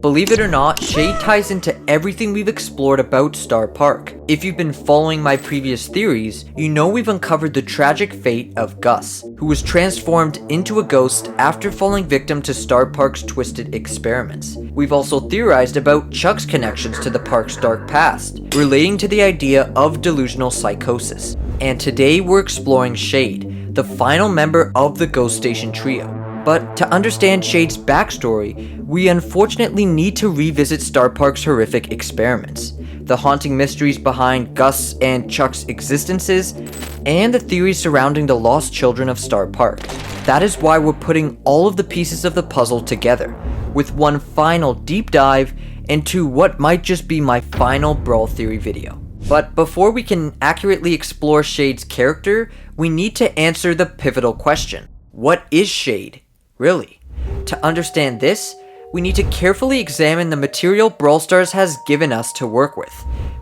Believe it or not, shade ties into everything we've explored about Star Park. If you've been following my previous theories, you know we've uncovered the tragic fate of Gus, who was transformed into a ghost after falling victim to Star Park's twisted experiments. We've also theorized about Chuck's connections to the park's dark past, relating to the idea of delusional psychosis. And today we're exploring Shade, the final member of the Ghost Station trio. But to understand Shade's backstory, we unfortunately need to revisit Star Park's horrific experiments, the haunting mysteries behind Gus and Chuck's existences, and the theories surrounding the lost children of Star Park. That is why we're putting all of the pieces of the puzzle together, with one final deep dive into what might just be my final Brawl Theory video. But before we can accurately explore Shade's character, we need to answer the pivotal question: what is Shade? Really? To understand this, we need to carefully examine the material Brawl Stars has given us to work with.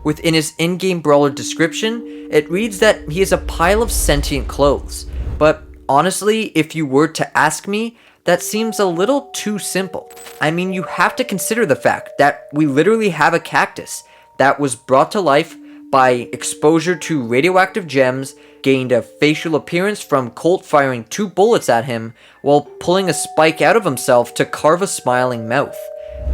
Within his in-game brawler description, it reads that he is a pile of sentient clothes. But honestly, if you were to ask me, that seems a little too simple. I mean, you have to consider the fact that we literally have a cactus that was brought to life by exposure to radioactive gems, gained a facial appearance from Colt firing 2 bullets at him while pulling a spike out of himself to carve a smiling mouth.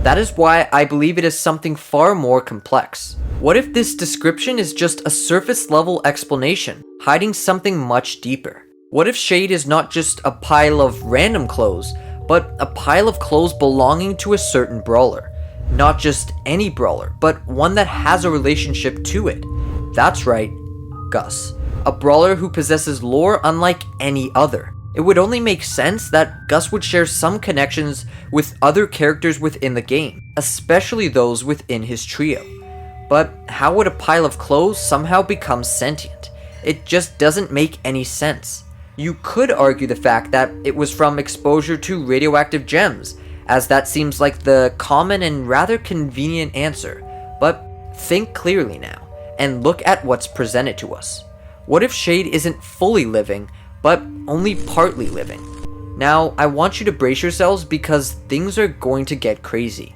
That is why I believe it is something far more complex. What if this description is just a surface level explanation, hiding something much deeper? What if Shade is not just a pile of random clothes, but a pile of clothes belonging to a certain brawler? Not just any brawler, but one that has a relationship to it. That's right, Gus. A brawler who possesses lore unlike any other. It would only make sense that Gus would share some connections with other characters within the game, especially those within his trio. But how would a pile of clothes somehow become sentient? It just doesn't make any sense. You could argue the fact that it was from exposure to radioactive gems, as that seems like the common and rather convenient answer. But think clearly now, and look at what's presented to us. What if Shade isn't fully living, but only partly living? Now, I want you to brace yourselves because things are going to get crazy.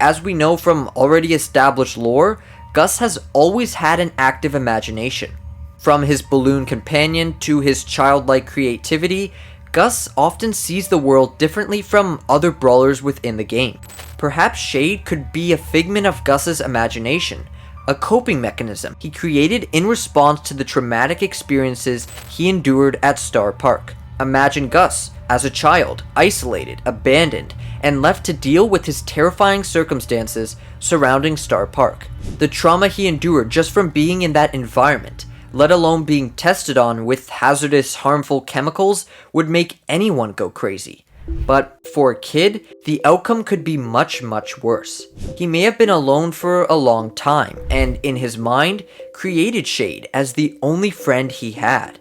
As we know from already established lore, Gus has always had an active imagination. From his balloon companion to his childlike creativity, Gus often sees the world differently from other brawlers within the game. Perhaps Shade could be a figment of Gus's imagination, a coping mechanism he created in response to the traumatic experiences he endured at Star Park. Imagine Gus as a child, isolated, abandoned, and left to deal with his terrifying circumstances surrounding Star Park. The trauma he endured just from being in that environment, let alone being tested on with hazardous, harmful chemicals, would make anyone go crazy. But for a kid, the outcome could be much, much worse. He may have been alone for a long time, and in his mind, created Shade as the only friend he had.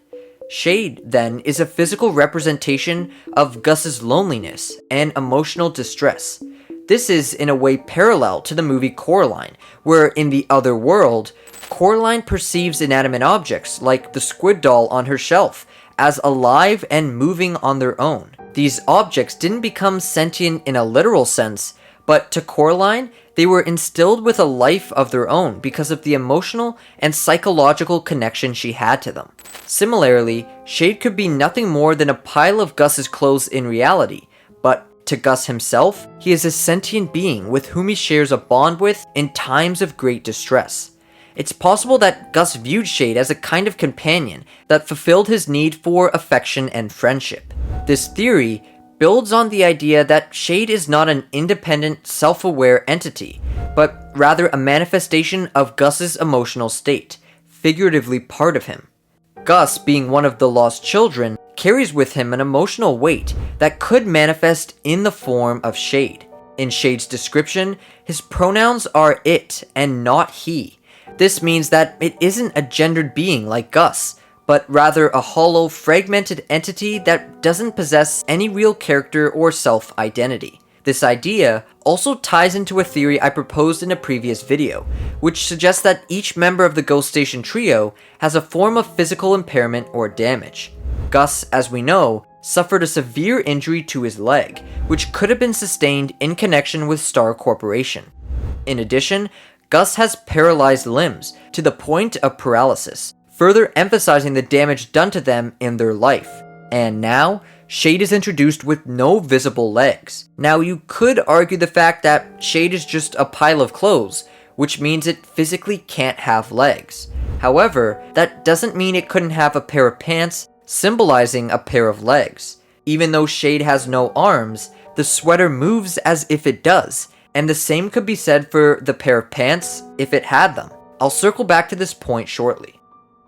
Shade, then, is a physical representation of Gus's loneliness and emotional distress. This is, in a way, parallel to the movie Coraline, where in the other world, Coraline perceives inanimate objects, like the squid doll on her shelf, as alive and moving on their own. These objects didn't become sentient in a literal sense, but to Coraline, they were instilled with a life of their own because of the emotional and psychological connection she had to them. Similarly, Shade could be nothing more than a pile of Gus's clothes in reality, but to Gus himself, he is a sentient being with whom he shares a bond with in times of great distress. It's possible that Gus viewed Shade as a kind of companion that fulfilled his need for affection and friendship. This theory builds on the idea that Shade is not an independent, self-aware entity, but rather a manifestation of Gus's emotional state, figuratively part of him. Gus, being one of the lost children, carries with him an emotional weight that could manifest in the form of Shade. In Shade's description, his pronouns are it and not he. This means that it isn't a gendered being like Gus, but rather a hollow, fragmented entity that doesn't possess any real character or self-identity. This idea also ties into a theory I proposed in a previous video, which suggests that each member of the Ghost Station trio has a form of physical impairment or damage. Gus, as we know, suffered a severe injury to his leg, which could have been sustained in connection with Star Corporation. In addition, Gus has paralyzed limbs to the point of paralysis, further emphasizing the damage done to them in their life. And now, Shade is introduced with no visible legs. Now you could argue the fact that Shade is just a pile of clothes, which means it physically can't have legs. However, that doesn't mean it couldn't have a pair of pants, symbolizing a pair of legs. Even though Shade has no arms, the sweater moves as if it does, and the same could be said for the pair of pants if it had them. I'll circle back to this point shortly.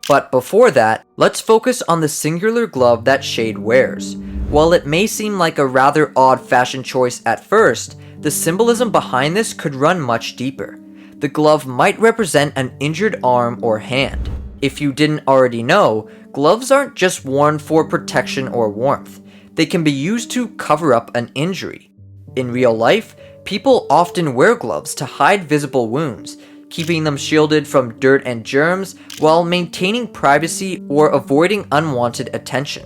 But before that, let's focus on the singular glove that Shade wears. While it may seem like a rather odd fashion choice at first, the symbolism behind this could run much deeper. The glove might represent an injured arm or hand. If you didn't already know, gloves aren't just worn for protection or warmth. They can be used to cover up an injury. In real life, people often wear gloves to hide visible wounds, keeping them shielded from dirt and germs while maintaining privacy or avoiding unwanted attention.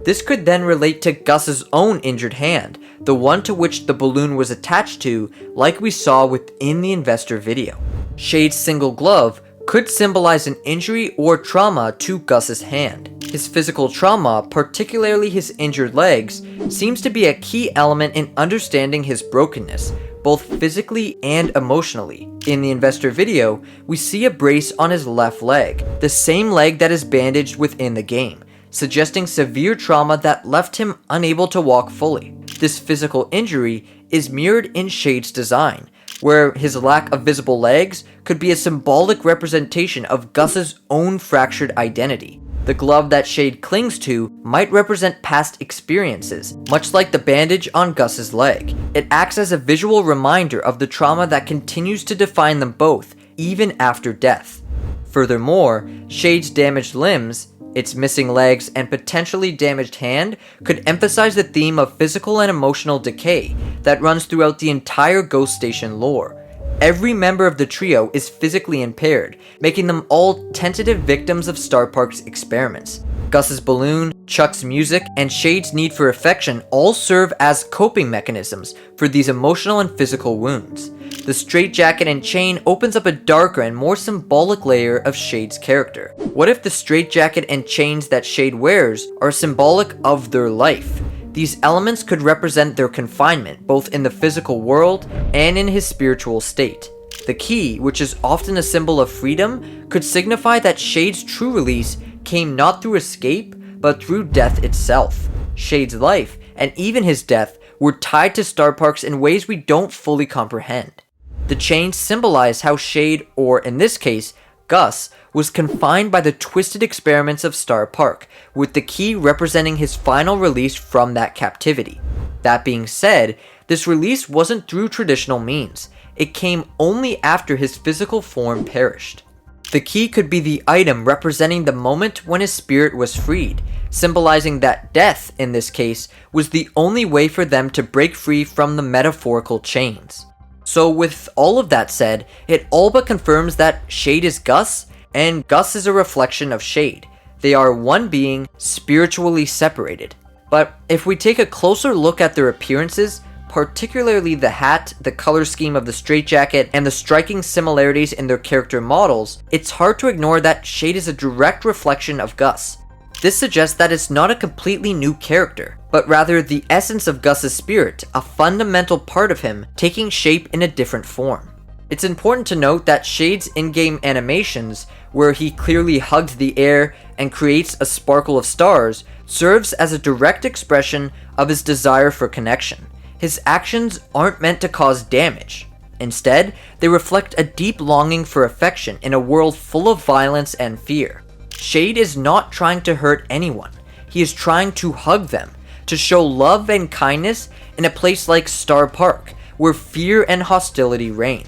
This could then relate to Gus's own injured hand, the one to which the balloon was attached to, like we saw within the investor video. Shade's single glove could symbolize an injury or trauma to Gus's hand. His physical trauma, particularly his injured legs, seems to be a key element in understanding his brokenness, both physically and emotionally. In the investor video, we see a brace on his left leg, the same leg that is bandaged within the game, suggesting severe trauma that left him unable to walk fully. This physical injury is mirrored in Shade's design, where his lack of visible legs could be a symbolic representation of Gus's own fractured identity. The glove that Shade clings to might represent past experiences, much like the bandage on Gus's leg. It acts as a visual reminder of the trauma that continues to define them both, even after death. Furthermore, Shade's damaged limbs, its missing legs, and potentially damaged hand could emphasize the theme of physical and emotional decay that runs throughout the entire Ghost Station lore. Every member of the trio is physically impaired, making them all tentative victims of Star Park's experiments. Gus's balloon, Chuck's music, and Shade's need for affection all serve as coping mechanisms for these emotional and physical wounds. The straitjacket and chain opens up a darker and more symbolic layer of Shade's character. What if the straitjacket and chains that Shade wears are symbolic of their life? These elements could represent their confinement, both in the physical world and in his spiritual state. The key, which is often a symbol of freedom, could signify that Shade's true release came not through escape, but through death itself. Shade's life, and even his death, were tied to Star Parks in ways we don't fully comprehend. The chains symbolize how Shade, or in this case, Gus, was confined by the twisted experiments of Star Park, with the key representing his final release from that captivity. That being said, this release wasn't through traditional means. It came only after his physical form perished. The key could be the item representing the moment when his spirit was freed, symbolizing that death, in this case, was the only way for them to break free from the metaphorical chains. So with all of that said, it all but confirms that Shade is Gus, and Gus is a reflection of Shade. They are one being, spiritually separated. But if we take a closer look at their appearances, particularly the hat, the color scheme of the straitjacket, and the striking similarities in their character models, it's hard to ignore that Shade is a direct reflection of Gus. This suggests that it's not a completely new character, but rather the essence of Gus's spirit, a fundamental part of him, taking shape in a different form. It's important to note that Shade's in-game animations, where he clearly hugs the air and creates a sparkle of stars, serves as a direct expression of his desire for connection. His actions aren't meant to cause damage. Instead, they reflect a deep longing for affection in a world full of violence and fear. Shade is not trying to hurt anyone. He is trying to hug them, to show love and kindness in a place like Star Park, where fear and hostility reign.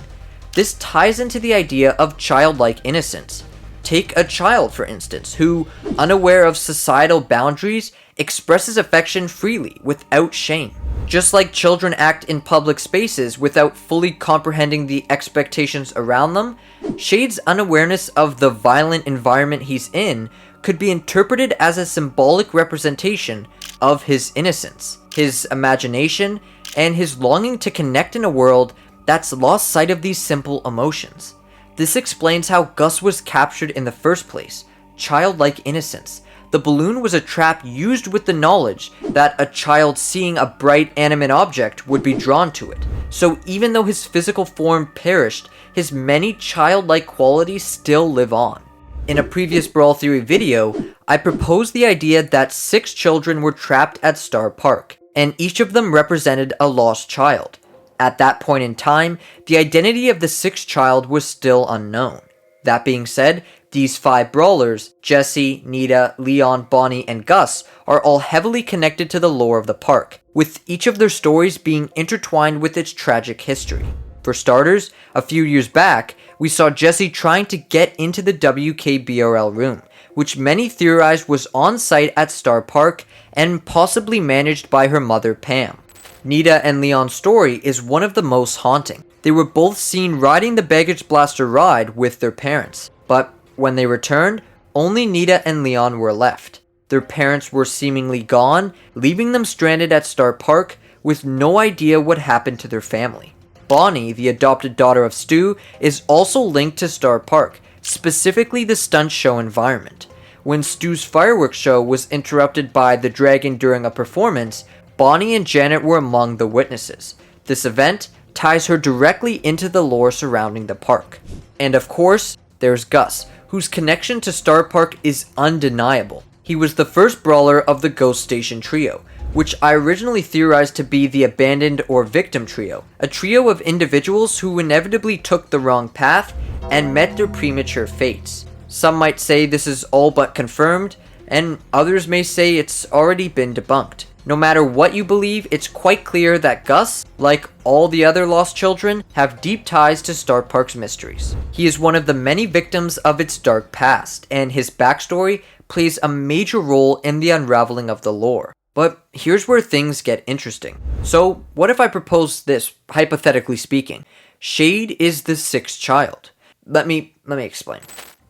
This ties into the idea of childlike innocence. Take a child, for instance, who, unaware of societal boundaries, expresses affection freely, without shame. Just like children act in public spaces without fully comprehending the expectations around them, Shade's unawareness of the violent environment he's in could be interpreted as a symbolic representation of his innocence, his imagination, and his longing to connect in a world that's lost sight of these simple emotions. This explains how Gus was captured in the first place, childlike innocence. The balloon was a trap used with the knowledge that a child seeing a bright animate object would be drawn to it. So even though his physical form perished, his many childlike qualities still live on. In a previous Brawl Theory video, I proposed the idea that 6 children were trapped at Star Park, and each of them represented a lost child. At that point in time, the identity of the 6th child was still unknown. That being said, these 5 brawlers, Jesse, Nita, Leon, Bonnie, and Gus, are all heavily connected to the lore of the park, with each of their stories being intertwined with its tragic history. For starters, a few years back, we saw Jesse trying to get into the WKBRL room, which many theorized was on site at Star Park and possibly managed by her mother Pam. Nita and Leon's story is one of the most haunting. They were both seen riding the Baggage Blaster ride with their parents, but when they returned, only Nita and Leon were left. Their parents were seemingly gone, leaving them stranded at Star Park with no idea what happened to their family. Bonnie, the adopted daughter of Stu, is also linked to Star Park, specifically the stunt show environment. When Stu's fireworks show was interrupted by the dragon during a performance, Bonnie and Janet were among the witnesses. This event ties her directly into the lore surrounding the park. And of course, there's Gus, whose connection to Star Park is undeniable. He was the first brawler of the Ghost Station trio, which I originally theorized to be the abandoned or victim trio, a trio of individuals who inevitably took the wrong path and met their premature fates. Some might say this is all but confirmed, and others may say it's already been debunked. No matter what you believe, it's quite clear that Gus, like all the other lost children, have deep ties to Star Park's mysteries. He is one of the many victims of its dark past, and his backstory plays a major role in the unraveling of the lore. But here's where things get interesting. So what if I propose this, hypothetically speaking? Shade is the 6th child. Let me explain.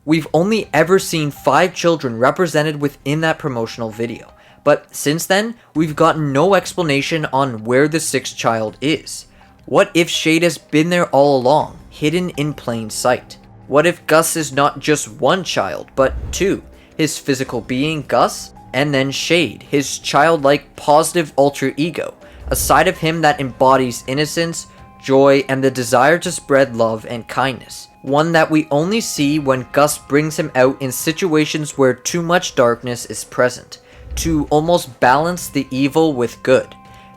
We've only ever seen 5 children represented within that promotional video. But since then, we've gotten no explanation on where the 6th child is. What if Shade has been there all along, hidden in plain sight? What if Gus is not just one child, but 2? His physical being, Gus, and then Shade, his childlike positive alter ego, a side of him that embodies innocence, joy, and the desire to spread love and kindness. One that we only see when Gus brings him out in situations where too much darkness is present, to almost balance the evil with good.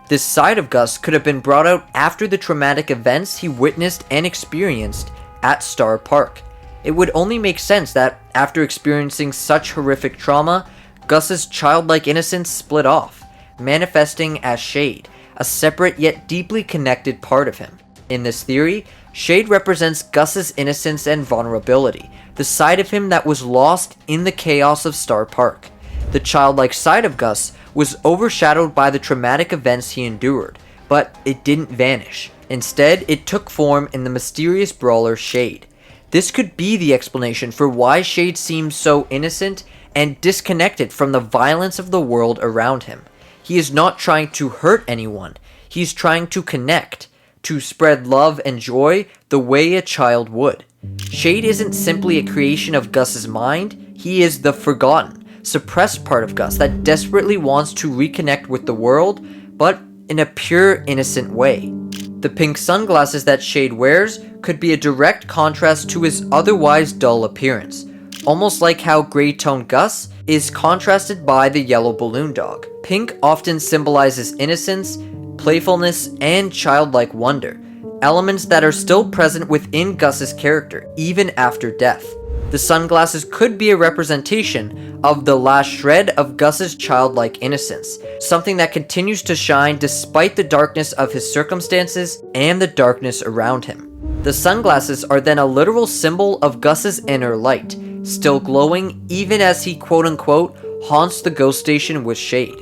This side of Gus could have been brought out after the traumatic events he witnessed and experienced at Star Park. It would only make sense that after experiencing such horrific trauma, Gus's childlike innocence split off, manifesting as Shade, a separate yet deeply connected part of him. In this theory, Shade represents Gus's innocence and vulnerability, the side of him that was lost in the chaos of Star Park. The childlike side of Gus was overshadowed by the traumatic events he endured, but it didn't vanish. Instead, it took form in the mysterious brawler Shade. This could be the explanation for why Shade seems so innocent and disconnected from the violence of the world around him. He is not trying to hurt anyone, he's trying to connect, to spread love and joy the way a child would. Shade isn't simply a creation of Gus's mind, he is the forgotten, suppressed part of Gus that desperately wants to reconnect with the world, but in a pure, innocent way. The pink sunglasses that Shade wears could be a direct contrast to his otherwise dull appearance, almost like how gray-toned Gus is contrasted by the yellow balloon dog. Pink often symbolizes innocence, playfulness, and childlike wonder, elements that are still present within Gus's character, even after death. The sunglasses could be a representation of the last shred of Gus's childlike innocence, something that continues to shine despite the darkness of his circumstances and the darkness around him. The sunglasses are then a literal symbol of Gus's inner light, still glowing even as he quote-unquote haunts the Ghost Station with Shade.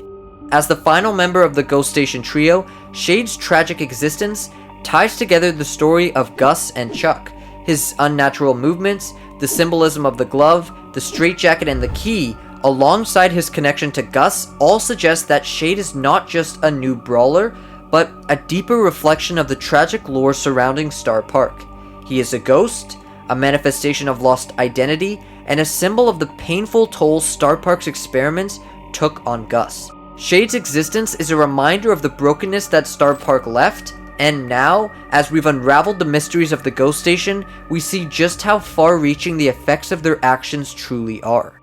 As the final member of the Ghost Station trio, Shade's tragic existence ties together the story of Gus and Chuck, his unnatural movements, the symbolism of the glove, the straitjacket, and the key alongside his connection to Gus, all suggest that Shade is not just a new brawler, but a deeper reflection of the tragic lore surrounding Star Park. He is a ghost, a manifestation of lost identity, and a symbol of the painful toll Star Park's experiments took on Gus. Shade's existence is a reminder of the brokenness that Star Park left, and now, as we've unraveled the mysteries of the Ghost Station, we see just how far-reaching the effects of their actions truly are.